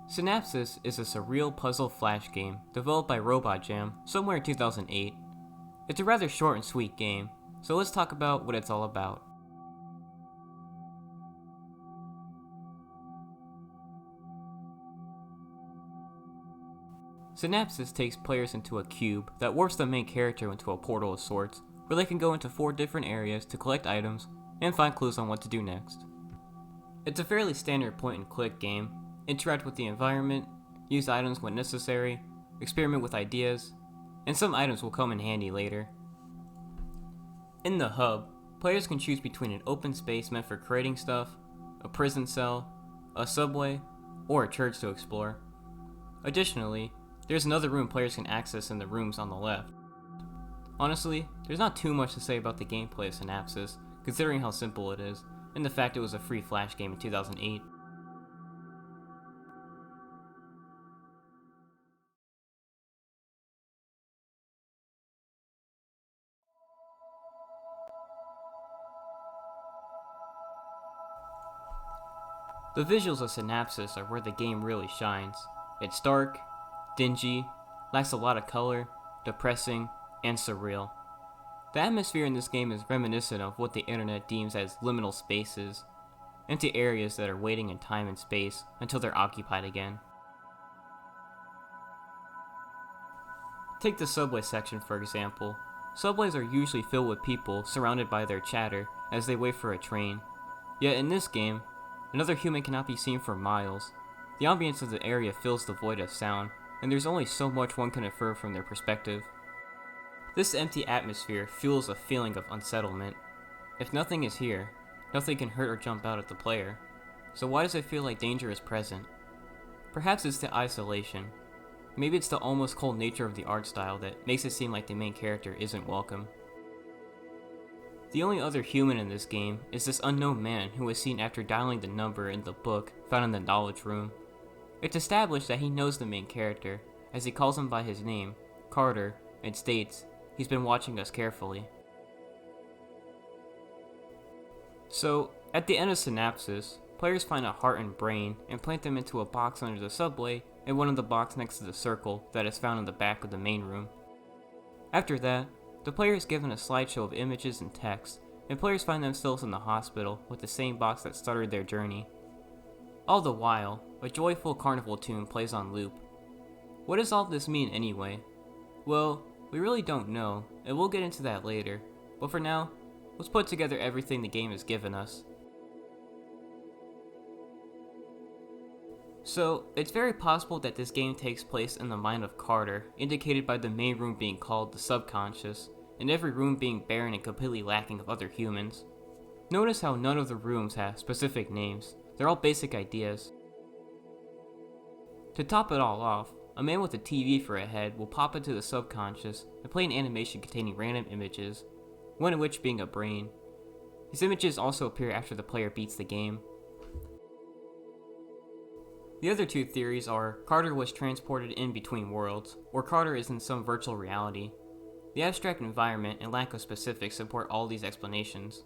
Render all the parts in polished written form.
Synapsis is a surreal puzzle flash game developed by Robot Jam somewhere in 2008. It's a rather short and sweet game, so let's talk about what it's all about. Synapsis takes players into a cube that warps the main character into a portal of sorts, where they can go into 4 different areas to collect items and find clues on what to do next. It's a fairly standard point-and-click game. Interact with the environment, use items when necessary, experiment with ideas, and some items will come in handy later. In the hub, players can choose between an open space meant for creating stuff, a prison cell, a subway, or a church to explore. Additionally, there's another room players can access in the rooms on the left. Honestly, there's not too much to say about the gameplay of Synapsis, considering how simple it is, and the fact it was a free Flash game in 2008. The visuals of Synapsis are where the game really shines. It's dark, dingy, lacks a lot of color, depressing, and surreal. The atmosphere in this game is reminiscent of what the internet deems as liminal spaces, empty areas that are waiting in time and space until they're occupied again. Take the subway section for example. Subways are usually filled with people surrounded by their chatter as they wait for a train. Yet in this game, another human cannot be seen for miles. The ambience of the area fills the void of sound, and there's only so much one can infer from their perspective. This empty atmosphere fuels a feeling of unsettlement. If nothing is here, nothing can hurt or jump out at the player. So why does it feel like danger is present? Perhaps it's the isolation. Maybe it's the almost cold nature of the art style that makes it seem like the main character isn't welcome. The only other human in this game is this unknown man who was seen after dialing the number in the book found in the knowledge room. It's established that he knows the main character, as he calls him by his name, Carter, and states, "He's been watching us carefully." So, at the end of Synapsis, players find a heart and brain and plant them into a box under the subway and one in the box next to the circle that is found in the back of the main room. After that, the player is given a slideshow of images and text, and players find themselves in the hospital with the same box that started their journey. All the while, a joyful carnival tune plays on loop. What does all this mean anyway? Well, we really don't know, and we'll get into that later, but for now, let's put together everything the game has given us. So, it's very possible that this game takes place in the mind of Carter, indicated by the main room being called the subconscious, and every room being barren and completely lacking of other humans. Notice how none of the rooms have specific names, they're all basic ideas. To top it all off, a man with a TV for a head will pop into the subconscious and play an animation containing random images, one of which being a brain. These images also appear after the player beats the game. The other 2 theories are Carter was transported in between worlds, or Carter is in some virtual reality. The abstract environment and lack of specifics support all these explanations.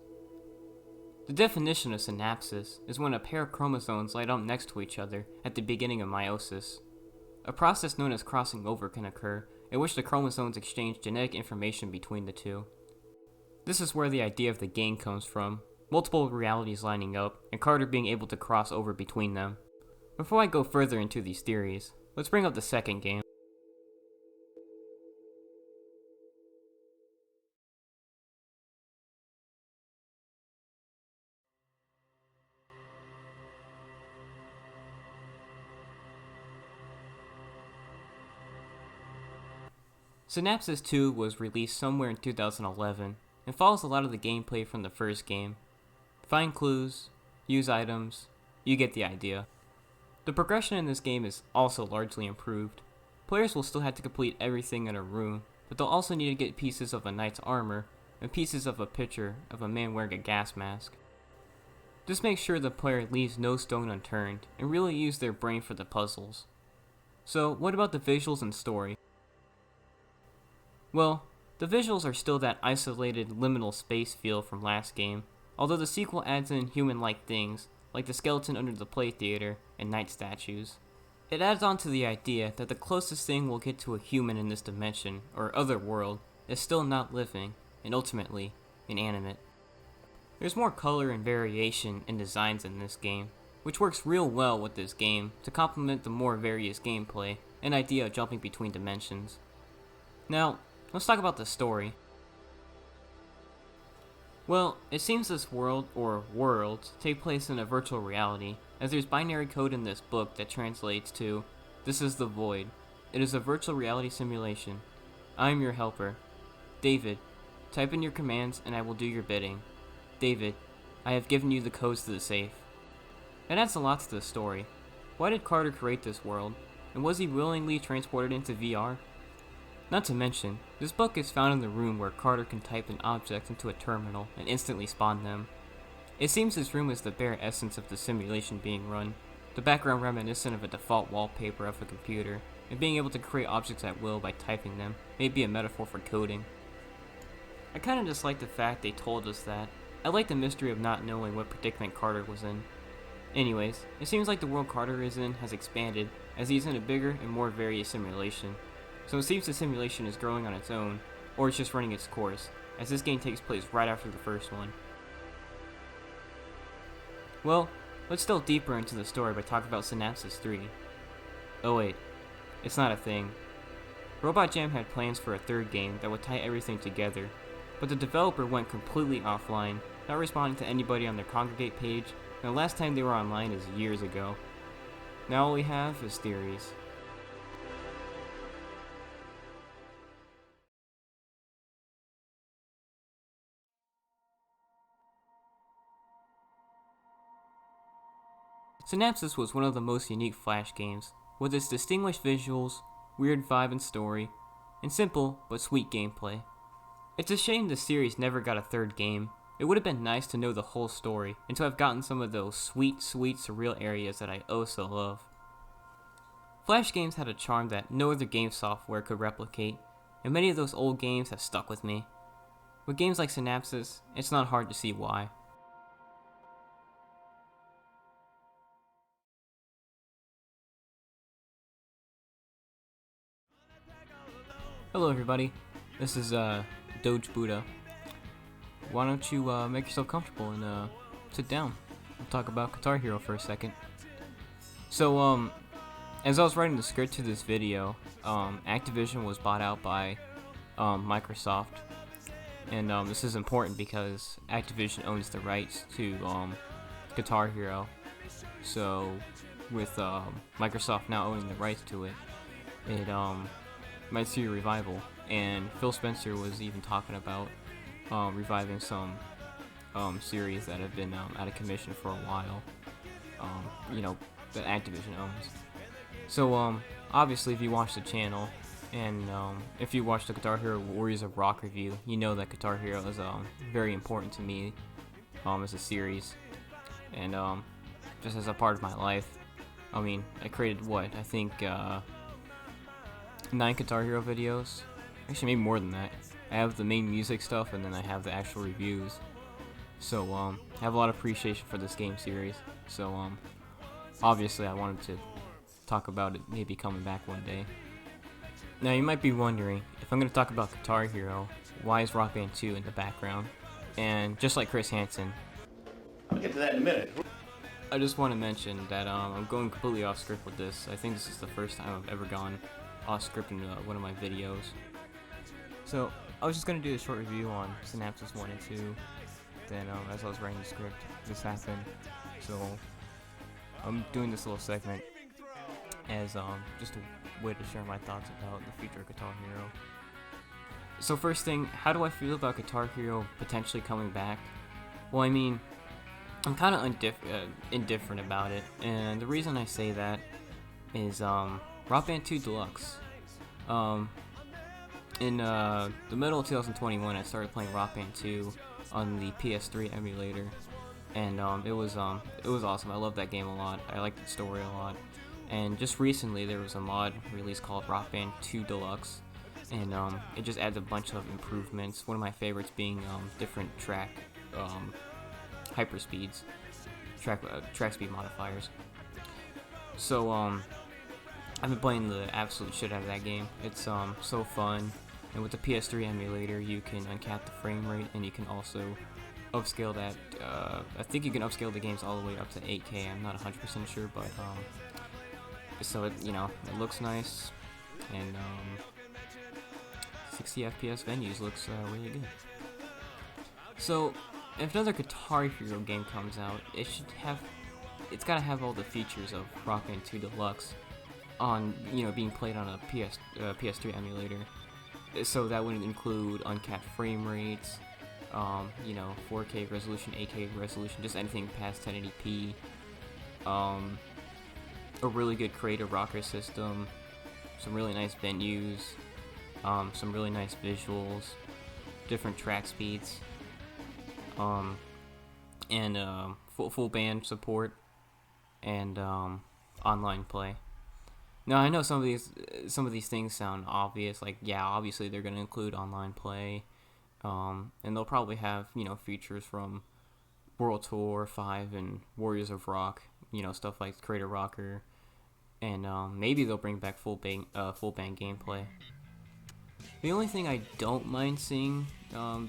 The definition of synapsis is when a pair of chromosomes line up next to each other at the beginning of meiosis. A process known as crossing over can occur, in which the chromosomes exchange genetic information between the 2. This is where the idea of the game comes from, multiple realities lining up, and Carter being able to cross over between them. Before I go further into these theories, let's bring up the second game. Synapsis 2 was released somewhere in 2011 and follows a lot of the gameplay from the first game. Find clues, use items, you get the idea. The progression in this game is also largely improved. Players will still have to complete everything in a room, but they'll also need to get pieces of a knight's armor and pieces of a picture of a man wearing a gas mask. This makes sure the player leaves no stone unturned and really use their brain for the puzzles. So what about the visuals and story? Well, the visuals are still that isolated liminal space feel from last game, although the sequel adds in human-like things like the skeleton under the play theater and knight statues. It adds on to the idea that the closest thing we'll get to a human in this dimension, or other world, is still not living, and ultimately, inanimate. There's more color and variation in designs in this game, which works real well with this game to complement the more various gameplay and idea of jumping between dimensions. Now, let's talk about the story. Well, it seems this world, or worlds, take place in a virtual reality, as there's binary code in this book that translates to, "This is the Void. It is a virtual reality simulation. I am your helper. David, type in your commands and I will do your bidding. David, I have given you the codes to the safe." It adds a lot to the story. Why did Carter create this world, and was he willingly transported into VR? Not to mention, this book is found in the room where Carter can type an object into a terminal and instantly spawn them. It seems this room is the bare essence of the simulation being run, the background reminiscent of a default wallpaper of a computer, and being able to create objects at will by typing them may be a metaphor for coding. I kinda dislike the fact they told us that. I like the mystery of not knowing what predicament Carter was in. Anyways, it seems like the world Carter is in has expanded as he's in a bigger and more various simulation. So it seems the simulation is growing on its own, or it's just running its course, as this game takes place right after the first one. Well, let's delve deeper into the story by talking about Synapsis 3. Oh wait, it's not a thing. Robot Jam had plans for a third game that would tie everything together, but the developer went completely offline, not responding to anybody on their Congregate page, and the last time they were online is years ago. Now all we have is theories. Synapsis was one of the most unique Flash games, with its distinguished visuals, weird vibe and story, and simple but sweet gameplay. It's a shame the series never got a third game. It would have been nice to know the whole story, and to have gotten some of those sweet, surreal areas that I oh so love. Flash games had a charm that no other game software could replicate, and many of those old games have stuck with me. With games like Synapsis, it's not hard to see why. Hello everybody, this is Doge Buddha. Why don't you make yourself comfortable and sit down. We'll talk about Guitar Hero for a second. So as I was writing the script to this video, Activision was bought out by Microsoft, and this is important because Activision owns the rights to Guitar Hero. So with Microsoft now owning the rights to it, it might see a revival, and Phil Spencer was even talking about reviving some series that have been out of commission for a while, that Activision owns. So obviously if you watch the channel, and if you watch the Guitar Hero Warriors of Rock review, you know that Guitar Hero is very important to me as a series, and just as a part of my life. I mean, I created I think 9 Guitar Hero videos. Actually, maybe more than that. I have the main music stuff, and then I have the actual reviews. So I have a lot of appreciation for this game series. So obviously I wanted to talk about it maybe coming back one day. Now you might be wondering, if I'm going to talk about Guitar Hero, why is Rock Band 2 in the background? And just like Chris Hansen, I'll get to that in a minute. I just want to mention that I'm going completely off script with this. I think this is the first time I've ever gone off script in one of my videos. So I was just going to do a short review on Synapsis 1 and 2. Then as I was writing the script, this happened. So I'm doing this little segment as just a way to share my thoughts about the future of Guitar Hero. So first thing, how do I feel about Guitar Hero potentially coming back? Well, I mean, I'm kind of indifferent about it, and the reason I say that is Rock Band 2 Deluxe. In the middle of 2021, I started playing Rock Band 2 on the PS3 emulator, and it was awesome. I loved that game a lot. I liked the story a lot. And just recently, there was a mod release called Rock Band 2 Deluxe, and it just adds a bunch of improvements. One of my favorites being different track hyperspeeds, track speed modifiers. So I've been playing the absolute shit out of that game. It's so fun, and with the PS3 emulator, you can uncap the frame rate, and you can also upscale that. I think you can upscale the games all the way up to 8K. I'm not 100% sure, but so it it looks nice, and 60 FPS venues looks really good. So if another Guitar Hero game comes out, it's gotta have all the features of Rock Band 2 Deluxe on being played on a PS3 emulator. So that would include uncapped frame rates, 4K resolution, 8K resolution, just anything past 1080p. A really good creative rocker system, some really nice venues, some really nice visuals, different track speeds, and full band support, and online play. Now I know some of these things sound obvious, like obviously they're gonna include online play, and they'll probably have features from World Tour 5 and Warriors of Rock, stuff like Creator Rocker, and maybe they'll bring back full band gameplay. The only thing I don't mind seeing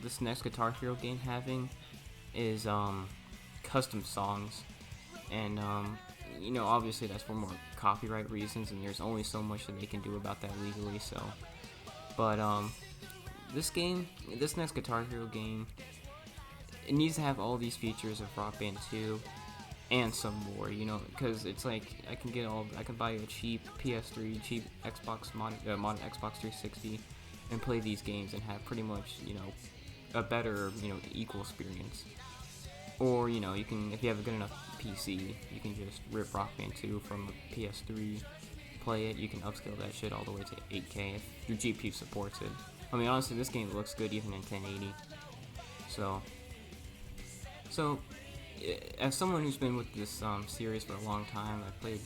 this next Guitar Hero game having is custom songs, and obviously that's for more copyright reasons, and there's only so much that they can do about that legally. So, but this next Guitar Hero game, it needs to have all these features of Rock Band 2 and some more, because it's like I can buy a cheap PS3, cheap Xbox modern Xbox 360, and play these games and have pretty much a better equal experience. Or you can, if you have a good enough PC, you can just rip Rock Band 2 from a PS3, play it. You can upscale that shit all the way to 8K if your GPU supports it. I mean, honestly, this game looks good even in 1080. So as someone who's been with this series for a long time, I played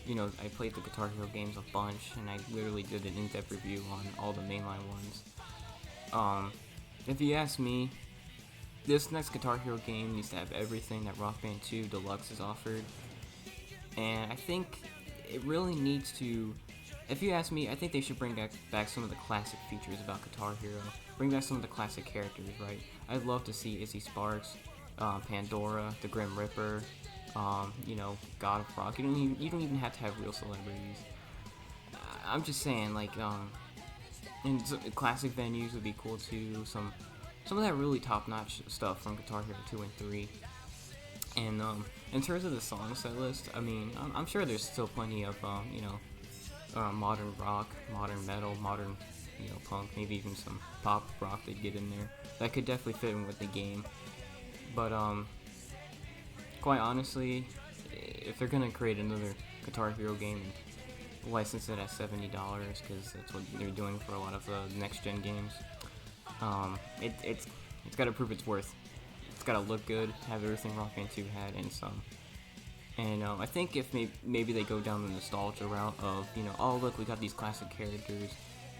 the Guitar Hero games a bunch, and I literally did an in-depth review on all the mainline ones. If you ask me, this next Guitar Hero game needs to have everything that Rock Band 2 Deluxe has offered, and I think it really needs to. If you ask me, I think they should bring back some of the classic features about Guitar Hero. Bring back some of the classic characters, right? I'd love to see Izzy Sparks, Pandora, the Grim Reaper, God of Rock. You don't even have to have real celebrities. I'm just saying, like, and classic venues would be cool too. Some of that really top-notch stuff from Guitar Hero 2 and 3. And in terms of the song set list, I mean, I'm sure there's still plenty of modern rock, modern metal, modern punk, maybe even some pop rock they'd get in there that could definitely fit in with the game. But quite honestly, if they're gonna create another Guitar Hero game and license it at $70, because that's what they're doing for a lot of next gen games, it's got to prove its worth. It's got to look good, have everything Rock Band 2 had, and some. And I think if maybe they go down the nostalgia route of oh look, we got these classic characters,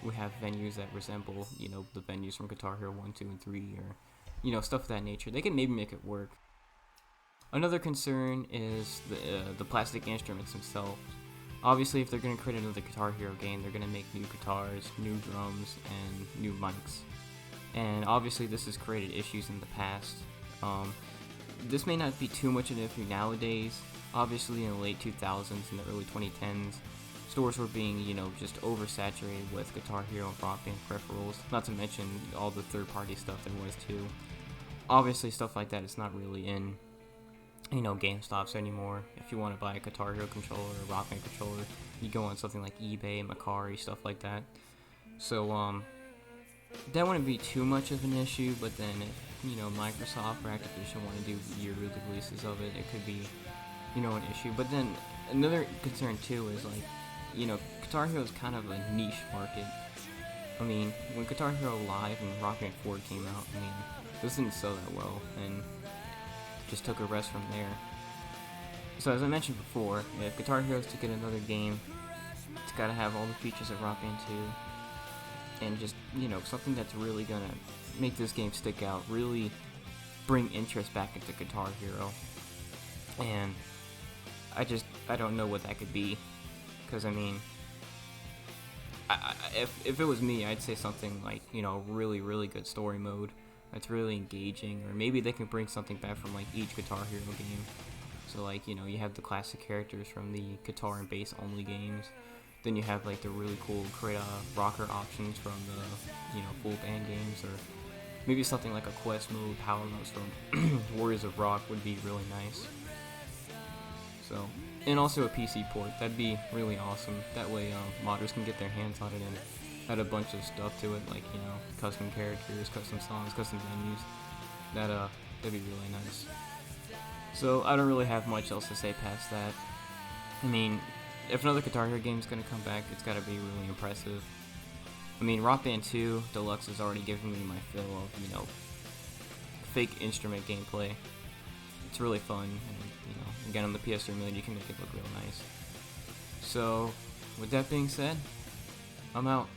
we have venues that resemble the venues from Guitar Hero 1, 2, and 3, or stuff of that nature, they can maybe make it work. Another concern is the plastic instruments themselves. Obviously, if they're going to create another Guitar Hero game, they're going to make new guitars, new drums, and new mics. And obviously this has created issues in the past. This may not be too much of an issue nowadays. Obviously in the late 2000s and the early 2010s, stores were being, just oversaturated with Guitar Hero and Rock Band peripherals, not to mention all the third-party stuff there was too. Obviously stuff like that is not really in, GameStops anymore. If you want to buy a Guitar Hero controller or a Rock Band controller, you go on something like eBay, Mercari, stuff like that. So, that wouldn't be too much of an issue, but then if, Microsoft or Activision want to do yearly releases of it, it could be, an issue. But then another concern too is Guitar Hero is kind of a niche market. I mean, when Guitar Hero Live and Rock Band 4 came out, I mean, this didn't sell that well, and just took a rest from there. So as I mentioned before, if Guitar Hero is to get another game, it's got to have all the features of Rock Band 2, and just, something that's really gonna make this game stick out, really bring interest back into Guitar Hero. And I don't know what that could be, because I mean, if it was me, I'd say something like, really, really good story mode that's really engaging, or maybe they can bring something back from like each Guitar Hero game. So like, you have the classic characters from the guitar and bass only games. Then you have like the really cool rocker options from the full band games, or maybe something like a quest mode, power modes from Warriors of Rock would be really nice. So, and also a PC port, that'd be really awesome. That way modders can get their hands on it and add a bunch of stuff to it, like custom characters, custom songs, custom menus. That'd be really nice. So I don't really have much else to say past that. I mean, if another Guitar Hero game is gonna come back, it's gotta be really impressive. I mean, Rock Band 2 Deluxe has already given me my fill of fake instrument gameplay. It's really fun, and again on the PS3 Million you can make it look real nice. So with that being said, I'm out.